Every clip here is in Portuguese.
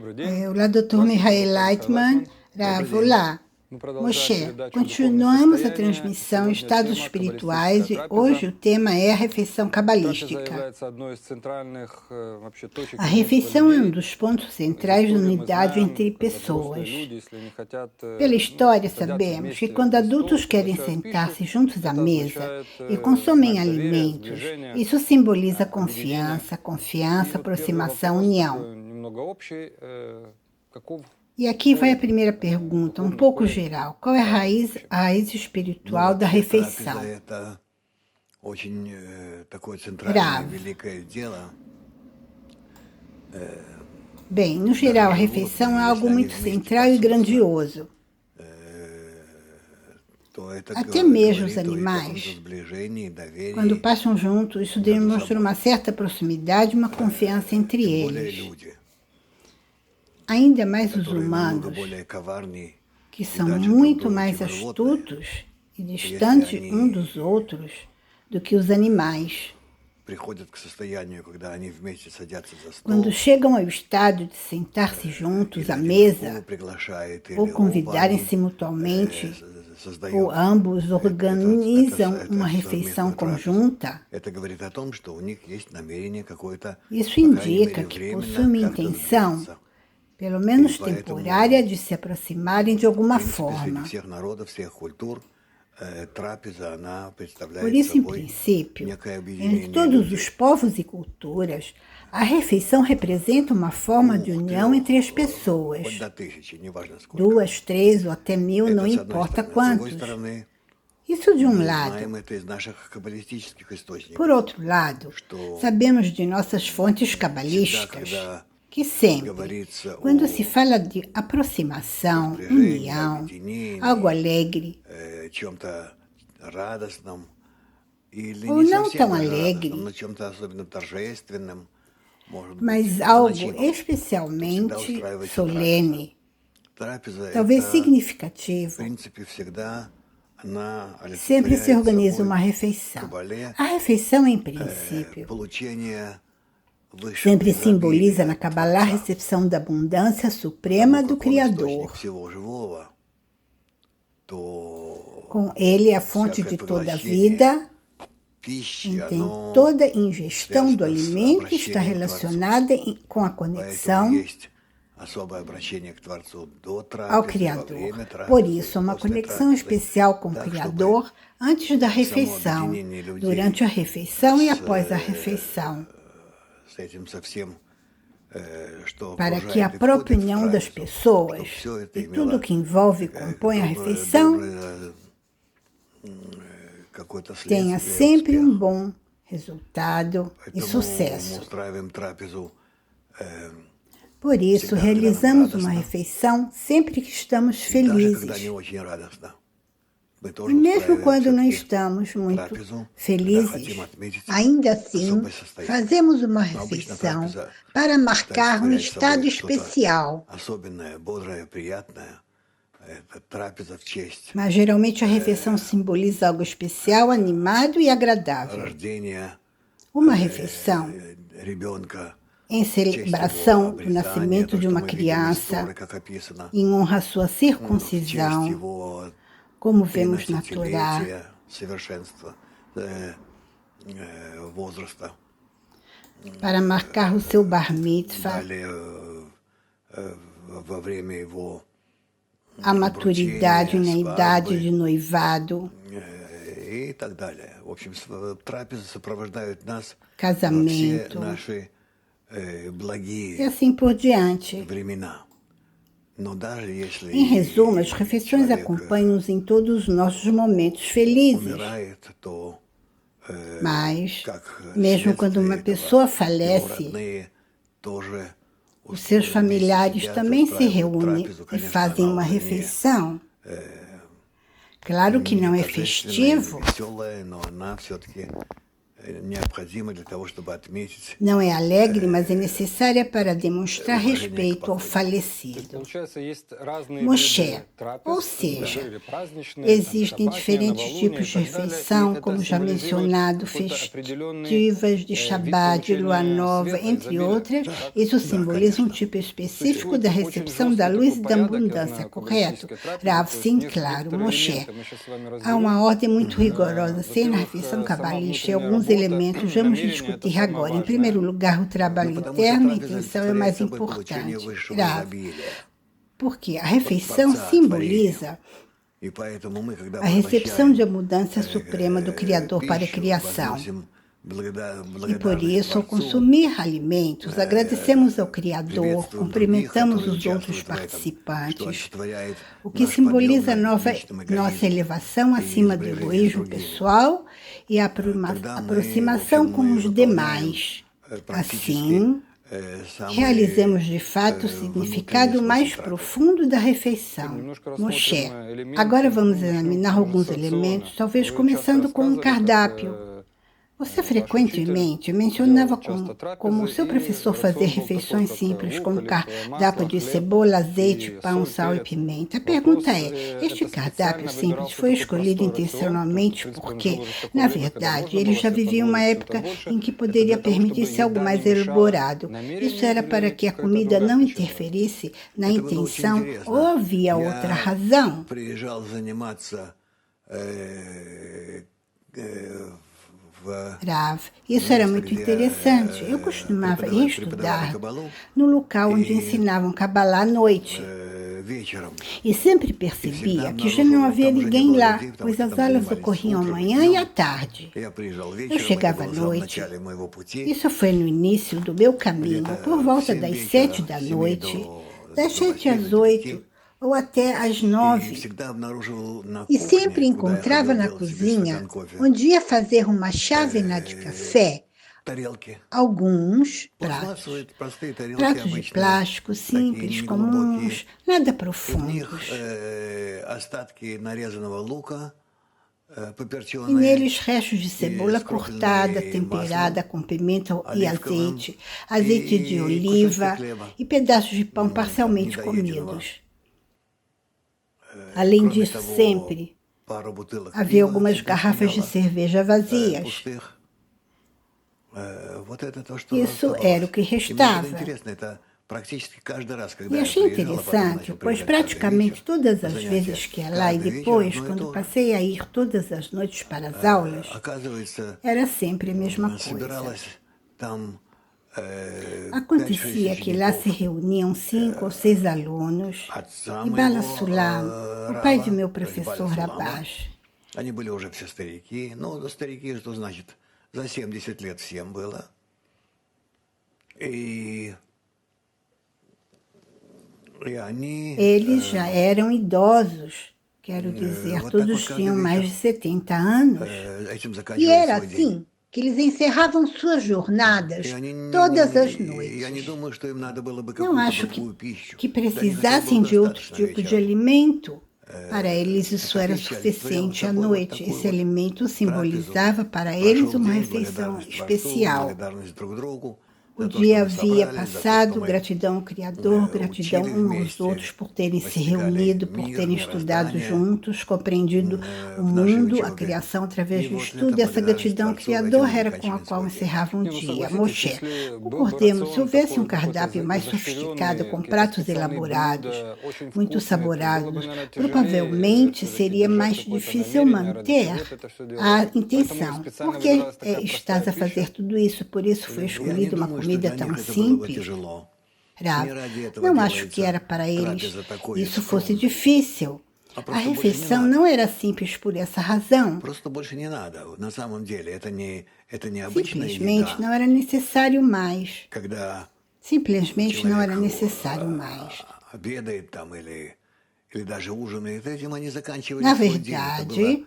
Olá, Dr. Mihail Leitman. Olá, Moshe. Continuamos a transmissão Estados Espirituais e hoje o tema é a refeição cabalística. A refeição é um dos pontos centrais da unidade entre pessoas. Pela história, sabemos que quando adultos querem sentar-se juntos à mesa e consomem alimentos, isso simboliza confiança, aproximação, união. E aqui vai a primeira pergunta, um pouco geral. Qual é a raiz espiritual da refeição? Rav. Bem, no geral, a refeição é algo muito central e grandioso. Até mesmo os animais, quando passam juntos, isso demonstra uma certa proximidade e uma confiança entre eles. Ainda mais os humanos, que são muito mais astutos e distantes uns dos outros do que os animais. Quando chegam ao estado de sentar-se juntos à mesa, ou convidarem-se mutuamente, ou ambos organizam uma refeição conjunta, isso indica que possuem uma intenção, pelo menos temporária, de se aproximarem de alguma forma. Por isso, em princípio, entre todos os povos e culturas, a refeição representa uma forma de união entre as pessoas. 2, 3 ou até 1000, não importa quantos. Isso de um lado. Por outro lado, sabemos de nossas fontes cabalísticas que sempre, quando se fala de aproximação, união, algo alegre, ou não tão alegre, mas algo especialmente solene, talvez significativo, sempre se organiza uma refeição. A refeição, em princípio, sempre simboliza na Kabbalah a recepção da abundância suprema do Criador. Com ele, a fonte de toda a vida, então toda ingestão do alimento está relacionada com a conexão ao Criador. Por isso, uma conexão especial com o Criador antes da refeição, durante a refeição e após a refeição, para que a própria união das pessoas e tudo o que envolve e compõe a refeição tenha sempre um bom resultado e sucesso. Por isso, realizamos uma refeição sempre que estamos felizes. E mesmo quando não estamos muito felizes, ainda assim, fazemos uma refeição para marcar um estado especial. Mas geralmente a refeição simboliza algo especial, animado e agradável. Uma refeição em celebração do nascimento de uma criança, em honra à sua circuncisão, como vemos na Torá, para marcar o seu bar mitzvah, a maturidade na idade de noivado, casamento, e assim por diante. Em resumo, as refeições acompanham-nos em todos os nossos momentos felizes. Mas, mesmo quando uma pessoa falece, os seus familiares também se reúnem e fazem uma refeição. Claro que não é festivo, Não é alegre, mas é necessária para demonstrar respeito ao falecido. Moshe, ou seja, existem diferentes tipos de refeição, como já mencionado, festivas de Shabat, de Lua Nova, entre outras. Isso simboliza um tipo específico da recepção da luz e da abundância, correto? Rav, sim, claro, Moshe. Há uma ordem muito rigorosa, sem na refeição cabalística e alguns elementos, vamos discutir agora. Em primeiro lugar, o trabalho interno, a intenção é mais importante. Grave. Porque a refeição simboliza a recepção de abundância suprema do Criador para a criação. E por isso, ao consumir alimentos, agradecemos ao Criador, cumprimentamos os outros participantes, o que simboliza nossa elevação acima do egoísmo pessoal e a aproximação com os demais. Assim, realizemos de fato o significado mais profundo da refeição. Moshe, agora vamos examinar alguns elementos, talvez começando com um cardápio. Você frequentemente mencionava como o seu professor fazia refeições simples com cardápio de cebola, azeite, pão, sal e pimenta. A pergunta é, este cardápio simples foi escolhido intencionalmente porque, na verdade, ele já vivia uma época em que poderia permitir-se algo mais elaborado. Isso era para que a comida não interferisse na intenção ou havia outra razão? Rav, isso era muito interessante. Eu costumava estudar no local onde ensinavam Kabbalah à noite. E sempre percebia que já não havia ninguém lá, pois as aulas ocorriam amanhã e à tarde. Eu chegava à noite. Isso foi no início do meu caminho, por volta das 7 da noite, das 7 às 8, ou até às 9. E sempre encontrava na cozinha, onde ia fazer uma chávena de café, alguns pratos de plástico simples, comuns, nada profundos. E neles restos de cebola cortada, temperada com pimenta e azeite de oliva e pedaços de pão parcialmente comidos. Além disso, sempre havia algumas garrafas de cerveja vazias. Isso era o que restava. E achei interessante, pois praticamente todas as vezes que ia lá e depois, quando passei a ir todas as noites para as aulas, era sempre a mesma coisa. Acontecia que lá se reuniam 5 ou 6 alunos e Bala Sulam, o pai de meu professor Rabash. Eles já eram idosos, quero dizer, todos tinham mais de 70 anos. E era assim que eles encerravam suas jornadas todas as noites. Não acho que precisassem de outro tipo de alimento. Para eles isso era suficiente à noite. Esse alimento simbolizava para eles uma refeição especial. O dia havia passado, gratidão ao Criador, gratidão uns aos outros por terem se reunido, por terem estudado juntos, compreendido o mundo, a criação através do estudo. Essa gratidão ao Criador era com a qual encerravam o dia. Moshe, concordemos, se houvesse um cardápio mais sofisticado, com pratos elaborados, muito saborados, provavelmente seria mais difícil manter a intenção. Por que estás a fazer tudo isso? Por isso foi escolhida uma comida tão simples. Rav, não acho que era para eles isso fosse difícil. A refeição não era simples por essa razão. Simplesmente não era necessário mais. Simplesmente não era necessário mais. Na verdade,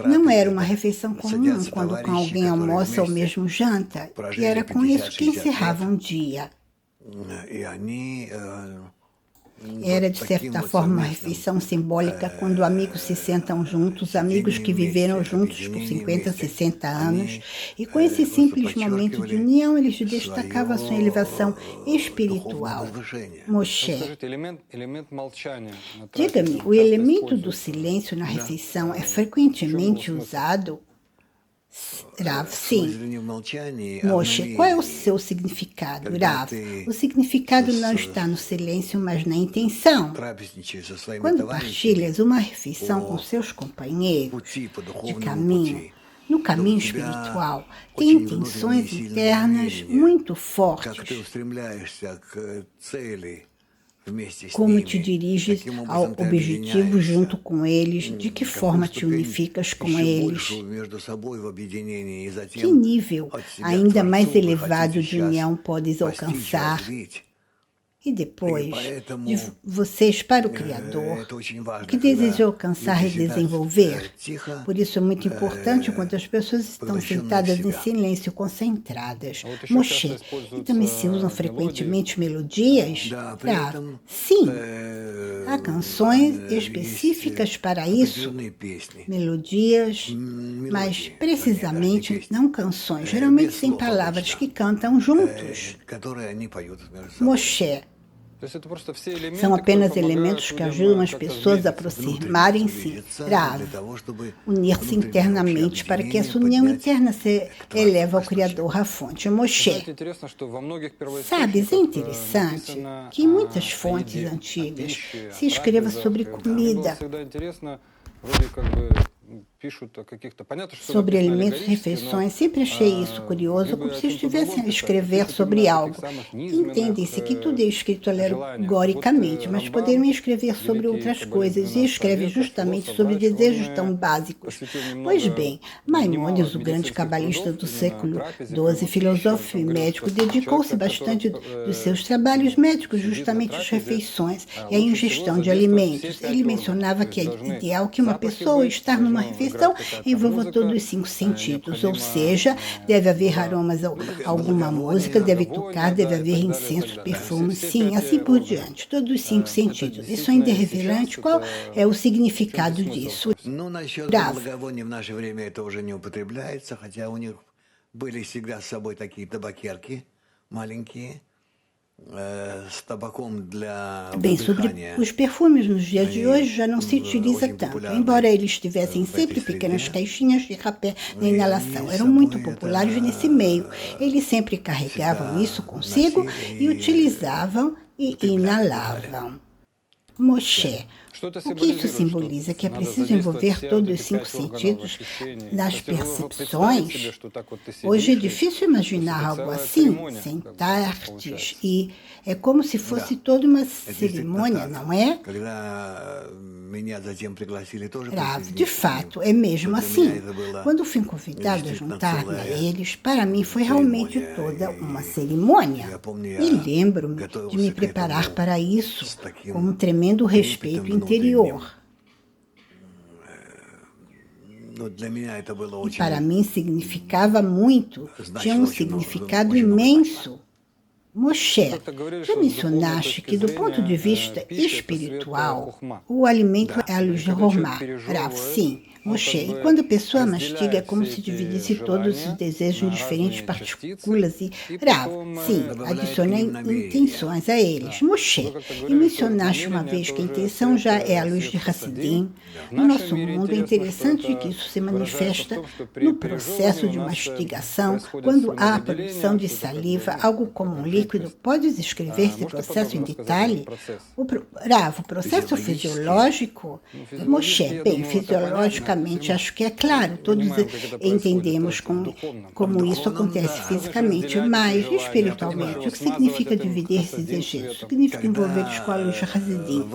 não era uma refeição comum quando com alguém almoça ou mesmo janta, e era com isso que encerrava um dia. Era, de certa forma, uma refeição simbólica quando amigos se sentam juntos, amigos que viveram juntos por 50, 60 anos, e com esse simples momento de união, eles destacavam a sua elevação espiritual. Moshe, diga-me, o elemento do silêncio na refeição é frequentemente usado? Rav, sim. Moshe, qual é o seu significado? Rav, o significado não está no silêncio, mas na intenção. Quando partilhas uma refeição com seus companheiros de caminho, no caminho espiritual, tem intenções internas muito fortes. Como te diriges ao objetivo junto com eles? De que forma te unificas com eles? Que nível ainda mais elevado de união podes alcançar? E depois, de vocês para o Criador, o que desejam alcançar e desenvolver. Por isso é muito importante quando as pessoas estão sentadas em silêncio, concentradas. Moshe, e também se usam frequentemente melodias? Sim, há canções específicas para isso, melodias, mas precisamente não canções, geralmente sem palavras que cantam juntos. Moshe, são apenas elementos que ajudam as pessoas a aproximarem-se, unir-se internamente para que essa união interna se eleve ao Criador, à fonte. Moshe, sabes, é interessante que em muitas fontes antigas se escreva sobre comida, sobre alimentos e refeições. Sempre achei isso curioso, como se estivessem a escrever sobre algo. Entende-se que tudo é escrito alegoricamente, mas poderiam escrever sobre outras coisas, e escreve justamente sobre desejos tão básicos. Pois bem, Maimônides, o grande cabalista do século XII, filósofo e médico, dedicou-se bastante dos seus trabalhos médicos justamente às refeições e à ingestão de alimentos. Ele mencionava que é ideal que uma pessoa estar numa refeição envolva todos os 5 sentidos, ou seja, deve haver aromas, alguma música, deve tocar, deve haver incenso, perfume, sim, assim por diante, todos os 5 sentidos. Isso ainda é revelante qual é o significado disso. Rav, bem, sobre os perfumes nos dias de hoje já não se utiliza tanto, embora eles tivessem sempre pequenas caixinhas de rapé na inalação. Eram muito populares nesse meio. Eles sempre carregavam isso consigo e utilizavam e inalavam. Moshe, o que isso simboliza? Que é preciso envolver todos os 5 sentidos nas percepções? Hoje é difícil imaginar algo assim, sentar-te e é como se fosse toda uma cerimônia, não é? Rav, de fato, é mesmo assim. Quando fui convidado a juntar-me a eles, para mim foi realmente toda uma cerimônia. E lembro-me de me preparar para isso com um tremendo respeito interior. E para mim significava muito, tinha um significado imenso. Moshe, já mencionaste que, do ponto de vista espiritual, o alimento é a luz de Hormá. Rav, sim. Moshe, e quando a pessoa mastiga é como se dividisse todos os desejos em diferentes partículas e, Rav, sim, adiciona intenções a eles. Moshe, e mencionaste uma vez que a intenção já é a luz de Hassidim. No nosso mundo é interessante que isso se manifesta no processo de mastigação, quando há a produção de saliva, algo como um líquido. Podes escrever esse processo em detalhe? Rav, o processo fisiológico? Moshe, bem, fisiológico acho que é claro, todos entendemos como isso acontece fisicamente, mas espiritualmente, o que significa dividir esses desejos? Significa envolver-os com a luz de Hassidim.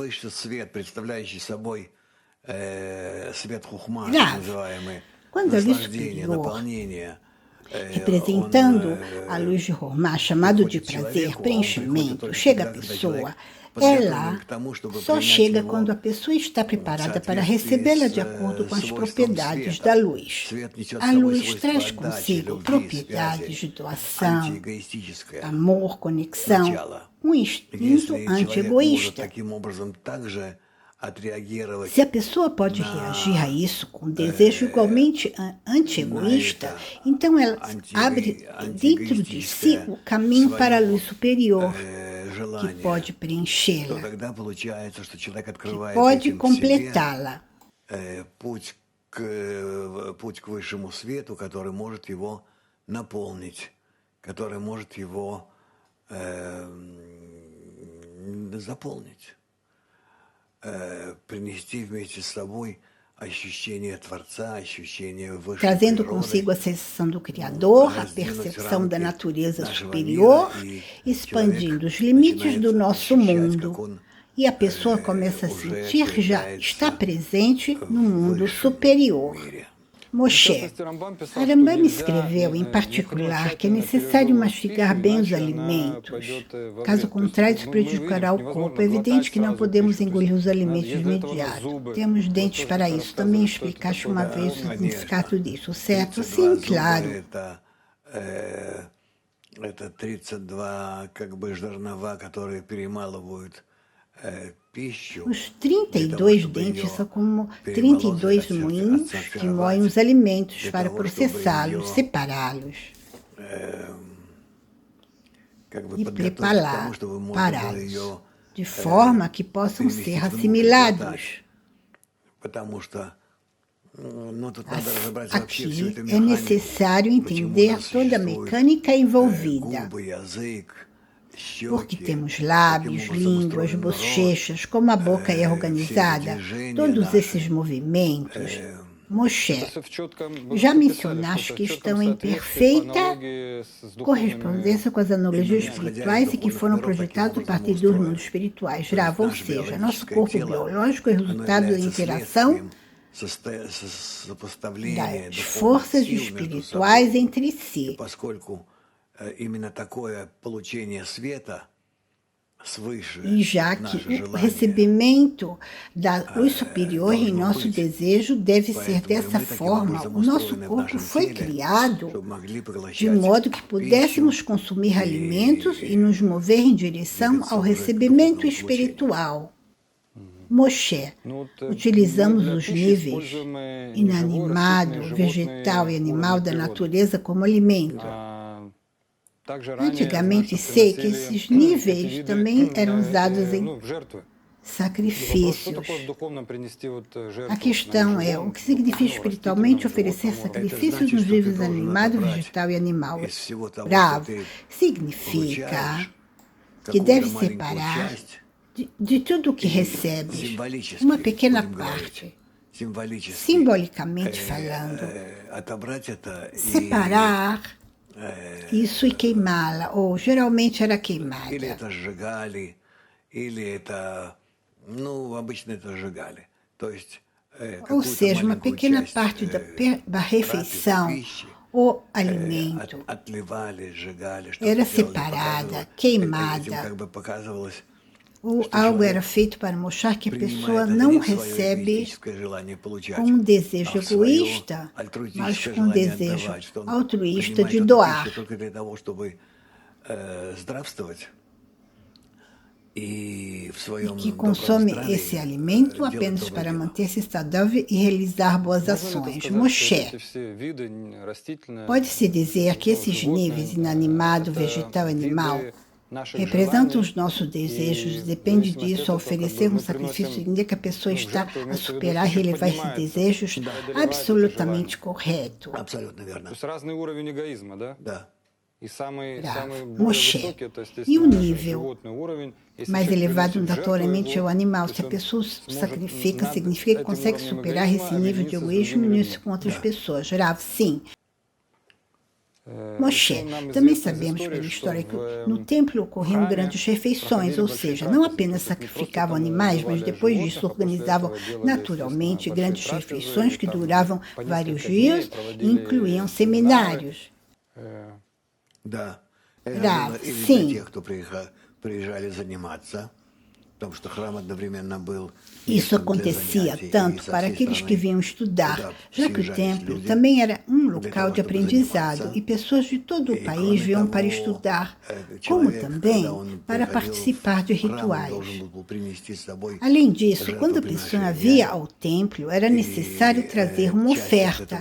Quando a luz superior, representando a luz de Hormá, chamado de prazer, preenchimento, chega à pessoa, ela só chega quando a pessoa está preparada para recebê-la de acordo com as propriedades da luz. A luz traz consigo propriedades de doação, amor, conexão. um instinto anti-egoísta. Se a pessoa pode reagir a isso com um desejo igualmente anti-egoísta, então ela abre dentro de si o caminho para a luz superior, que pode preenchê-la, que pode completá-la. Путь к высшему свету, который может его наполнить, который может его заполнить, принести вместе с собой ощущение Творца, ощущение высшей trazendo природы, consigo a sensação do Criador, a percepção da natureza superior, expandindo os limites do nosso mundo. E a pessoa começa a sentir que já está presente no mundo superior. Moshe, Rambam escreveu, em particular, que é necessário mastigar bem os alimentos. Caso contrário, isso prejudicará o corpo. É evidente que não podemos engolir os alimentos de imediato. Temos dentes para isso. Também explicaste uma vez o significado disso, certo? Sim, claro. Это 32 как бы жернова, которые перемалывают пищу. Os 32 dentes são como 32 moinhos que moem os alimentos para processá-los, separá-los e prepará-los, de forma que possam ser assimilados. Aqui é necessário entender toda a mecânica envolvida, porque temos lábios, línguas, bochechas, como a boca é organizada, todos esses movimentos. Moshe, já mencionaste que estão em perfeita correspondência com as analogias espirituais e que foram projetados a partir dos mundos espirituais. Rav, ou seja, nosso corpo biológico é resultado da interação das forças espirituais entre si. E já que o recebimento da luz superior em nosso desejo deve ser dessa forma, o nosso corpo foi criado de modo que pudéssemos consumir alimentos e nos mover em direção ao recebimento espiritual. Moshe, utilizamos os níveis inanimado, vegetal e animal da natureza como alimento. Antigamente sei que esses níveis também eram usados em sacrifícios. A questão é, o que significa espiritualmente oferecer sacrifícios nos níveis animado, vegetal e animal? Rav, significa que deve separar de tudo o que recebes uma pequena parte, simbolicamente falando, separar isso e queimá-la, ou geralmente era queimada. Ou seja, uma pequena parte da refeição ou alimento era separada, queimada, ou algo era feito para mostrar que a pessoa não recebe com um desejo egoísta, mas com um desejo altruísta de doar. E que consome esse alimento apenas para manter-se saudável e realizar boas ações. Moshe, pode-se dizer que esses níveis, inanimado, vegetal e animal, representam os nossos desejos, depende disso, ao oferecer um sacrifício, indica que a pessoa está a superar e relevar esses desejos, absolutamente correto. Moshe, e o nível mais elevado notoriamente é o animal. Se a pessoa sacrifica, significa que consegue superar esse nível de egoísmo e unir-se com outras pessoas. Rav, sim. Moshe, também sabemos pela história que no templo ocorriam grandes refeições, ou seja, não apenas sacrificavam animais, mas depois disso organizavam naturalmente grandes refeições que duravam vários dias e incluíam seminários. Rav, sim. Isso acontecia tanto para aqueles que vinham estudar, já que o templo também era um local de aprendizado e pessoas de todo o país vinham para estudar, como também para participar de rituais. Além disso, quando a pessoa via ao templo, era necessário trazer uma oferta.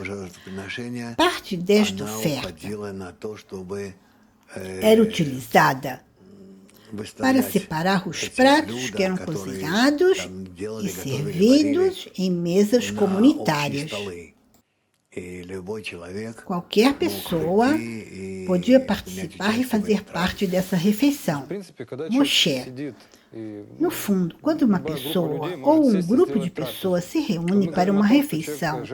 Parte desta oferta era utilizada para separar os pratos que eram cozinhados e servidos em mesas comunitárias. Qualquer pessoa podia participar e fazer parte dessa refeição. Moshe. No fundo, quando uma pessoa ou um grupo de pessoas se reúne para uma refeição,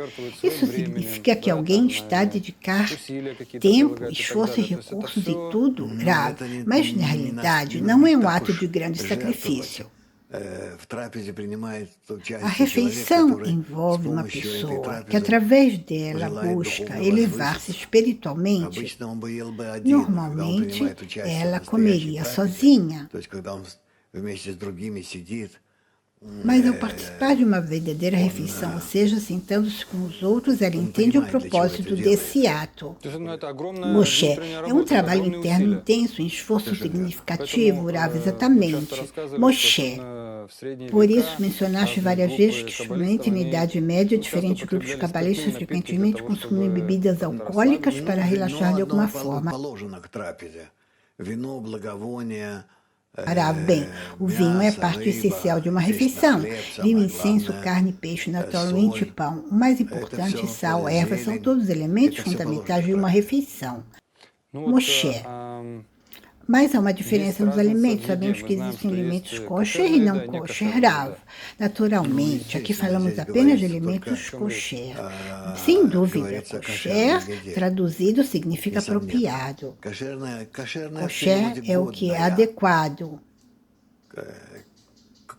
isso significa que alguém está a dedicar tempo, esforço e recursos em tudo, Rav, mas na realidade não é um ato de grande sacrifício. A refeição envolve uma pessoa que, através dela, busca elevar-se espiritualmente. Normalmente, ela comeria sozinha. Mas ao participar de uma verdadeira refeição, ou seja, sentando-se com os outros, ela entende o propósito desse ato. Moshe, é um trabalho interno intenso, um esforço significativo, Rav, exatamente. Moshe, por isso mencionaste várias vezes que, especialmente na Idade Média, diferentes grupos cabalistas frequentemente consumiam bebidas alcoólicas para relaxar de alguma forma. Bem, o vinho é parte essencial de uma refeição. Vinho, incenso, carne, peixe, naturalmente pão. O mais importante, sal, ervas, são todos elementos fundamentais de uma refeição. Moshe. Mas há uma diferença nos alimentos. Sabemos que existem alimentos kosher e não kosher, Rav. Naturalmente, aqui falamos apenas de alimentos kosher. Sem dúvida, kosher, traduzido, significa apropriado. Kosher é o que é adequado.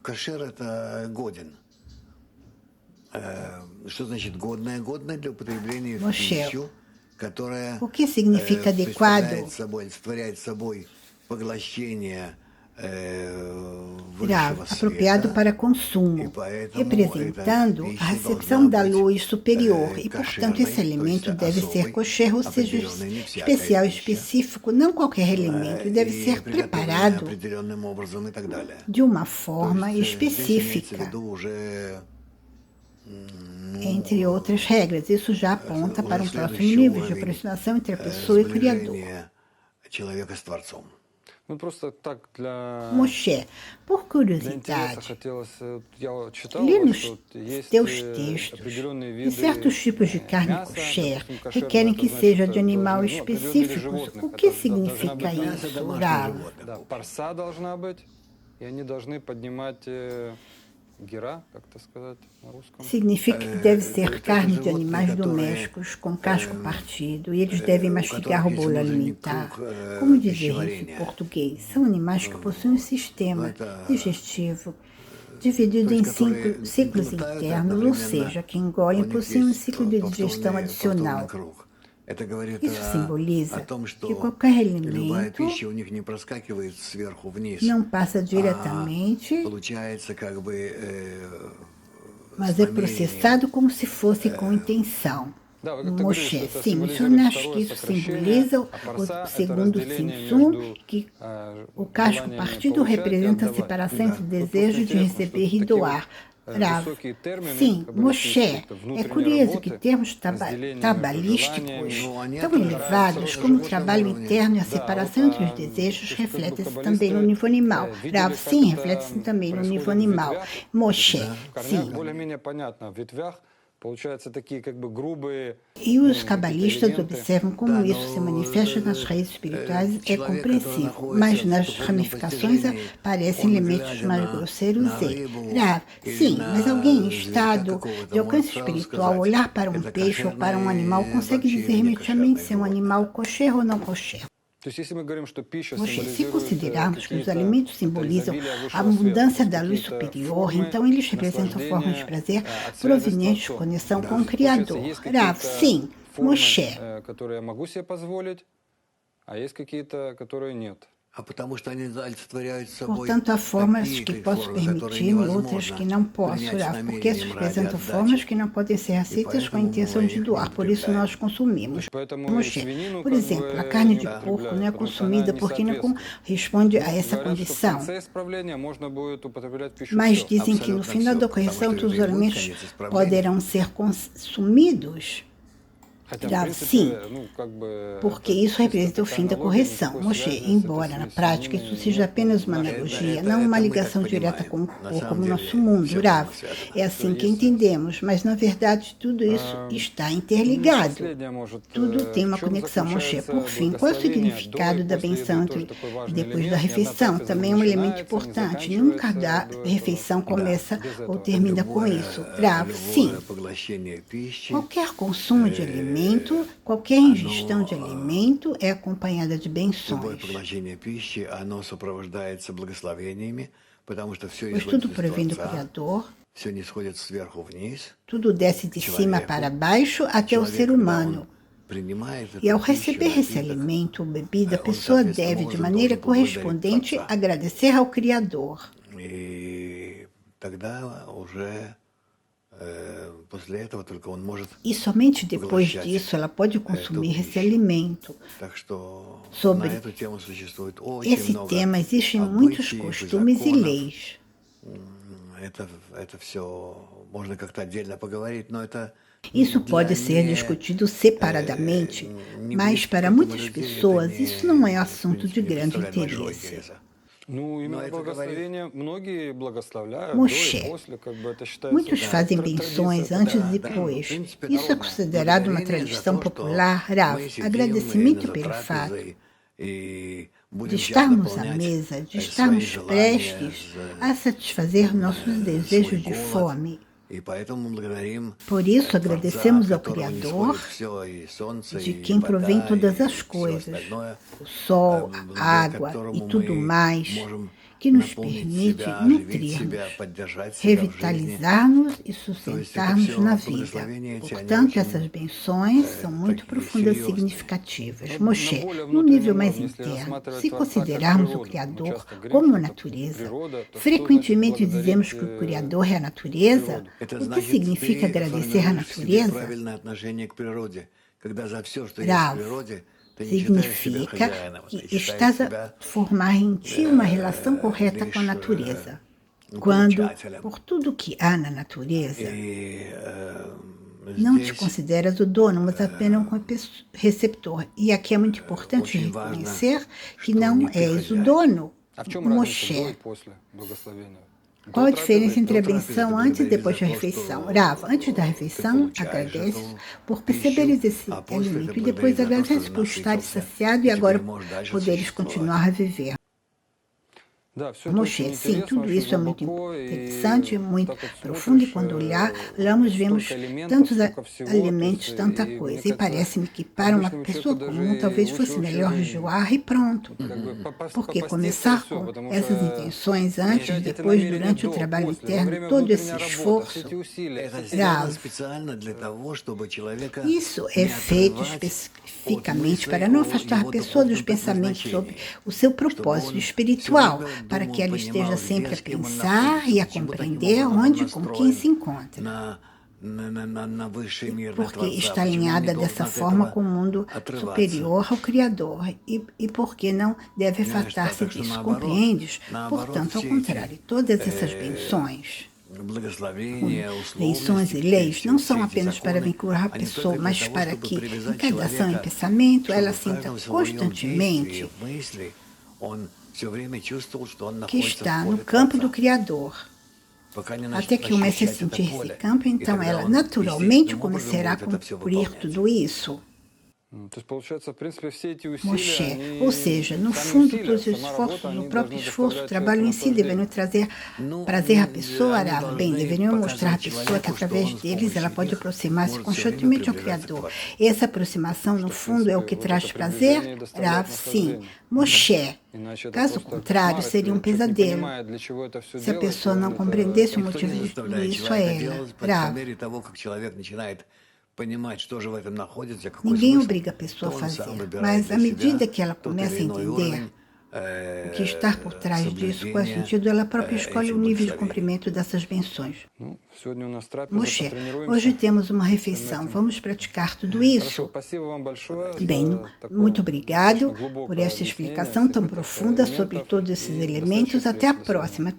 Kosher é годен. Что значит годное? Годное для употребления в пищу, которая o que significa adequado? Apropriado para consumo, representando a recepção da luz superior, e, portanto, esse alimento deve ser kosher, ou seja, especial, específico, não qualquer alimento, deve ser preparado de uma forma específica, entre outras regras. Isso já aponta para um próximo nível de aproximação entre a pessoa e o Criador. Moshe, por curiosidade, li nos teus textos que certos tipos de carne kosher requerem que seja de animal específicos. O que significa isso, Rav? Significa que deve ser carne de animais domésticos com casco partido e eles devem mastigar o bolo alimentar. Como dizer isso em português? São animais que possuem um sistema digestivo dividido em 5 ciclos internos, ou seja, que engolem possuem um ciclo de digestão adicional. Isso simboliza que qualquer alimento não passa diretamente, mas é processado como se fosse com intenção. Moshe, sim, mencionaste que isso simboliza, o segundo Tzimtzum, que o casco partido representa a separação entre o desejo de receber e doar. Rav. Sim, Moshe, é curioso que termos trabalhísticos tão elevados como o trabalho interno e a separação entre os desejos refletem-se também no nível animal. Rav, sim, reflete-se também no nível animal. Moshe, sim. E os cabalistas observam como isso se manifesta nas raízes espirituais, é compreensível, mas nas ramificações aparecem elementos mais grosseiros e, Rav, sim, mas alguém em estado de alcance espiritual olhar para um peixe ou para um animal consegue dizer imediatamente se é um animal kosher ou não kosher. Moshe, se considerarmos que os alimentos simbolizam a abundância da luz superior, então eles representam formas de prazer provenientes de conexão com o Criador. Rav, sim, Moshe. Portanto, há formas que posso permitir-me e outras que não posso, Rav, porque essas representam formas que não podem ser aceitas com a intenção de doar, por isso nós consumimos. Moshe, por exemplo, a carne de porco não é consumida porque não corresponde a essa condição. Mas dizem que no final da correção todos os alimentos poderão ser consumidos. Sim, porque isso representa o fim da correção. Moshe, embora na prática isso seja apenas uma analogia, não uma ligação direta com o corpo no nosso mundo, Rav. É assim que entendemos, mas na verdade tudo isso está interligado. Tudo tem uma conexão, Moshe. Por fim, qual é o significado da benção depois da refeição? Também é um elemento importante. Nunca da refeição começa ou termina com isso. Rav, sim. Qualquer consumo de alimento, qualquer ingestão de alimento é acompanhada de benções. Pois tudo provém do Criador, tudo desce de cima para baixo até o ser humano. E ao receber esse alimento ou bebida, a pessoa deve, de maneira correspondente, agradecer ao Criador. E somente depois disso ela pode consumir esse alimento. Sobre esse tema existem muitos costumes e leis. Isso pode ser discutido separadamente, mas para muitas pessoas isso não é assunto de grande interesse. Moshe, muitos fazem benções antes e depois. Isso é considerado uma tradição popular, Rav. Agradecimento pelo fato de estarmos à mesa, de estarmos prestes a satisfazer nossos desejos de fome. Por isso, agradecemos ao Criador, de quem provém todas as coisas, o sol, a água e tudo mais, que nos permite nutrir-nos, revitalizar-nos e sustentar-nos na vida. Portanto, essas benções são muito profundas e significativas. Moshe, no nível mais interno, se considerarmos o Criador como a natureza, frequentemente dizemos que o Criador é a natureza. O que significa agradecer a natureza? Rav, significa que estás a formar em ti uma relação correta com a natureza. Quando, por tudo que há na natureza, não te consideras o dono, mas apenas um receptor. E aqui é muito importante reconhecer que não és o dono, Moshe. Qual a diferença entre a benção antes e depois da refeição? Rav, antes da refeição, agradeces por perceberes esse alimento e depois agradeces por estares saciado e agora poderes continuar a viver. Moshe, sim, tudo isso é muito interessante, muito profundo, e quando olhamos, vemos tantos alimentos, tanta coisa, e parece-me que para uma pessoa comum talvez fosse melhor jejuar e pronto. Porque começar com essas intenções antes, depois, durante o trabalho interno, todo esse esforço, Rav, isso é feito especificamente para não afastar a pessoa dos pensamentos sobre o seu propósito espiritual, para que ela esteja sempre a pensar e a compreender onde e com quem se encontra. Porque está alinhada dessa forma com o mundo superior ao Criador. E porque não deve afastar-se disso, compreendes? Portanto, ao contrário, todas essas benções, benções e leis não são apenas para vincular a pessoa, mas para que, em cada ação e pensamento, ela sinta constantemente que está no campo do Criador. Até que comece a sentir esse campo, então ela naturalmente começará a cumprir tudo isso. Moshe, ou seja, no fundo, todos os esforços, no próprio esforço, o trabalho em si deveriam trazer prazer à pessoa, Rav. Bem, deveriam mostrar à pessoa que através deles ela pode aproximar-se constantemente ao Criador. Essa aproximação, no fundo, é o que traz prazer, Rav, sim. Moshe, caso contrário, seria um pesadelo. Se a pessoa não compreendesse o motivo de tudo isso a ela, Rav. Ninguém obriga a pessoa a fazer, mas à medida que ela começa a entender O que está por trás disso, qual é o sentido, ela própria escolhe o nível de cumprimento dessas bênçãos. Moshe, hoje temos uma refeição, vamos praticar tudo isso? Bem, muito obrigado por essa explicação tão profunda sobre todos esses elementos. Até a próxima.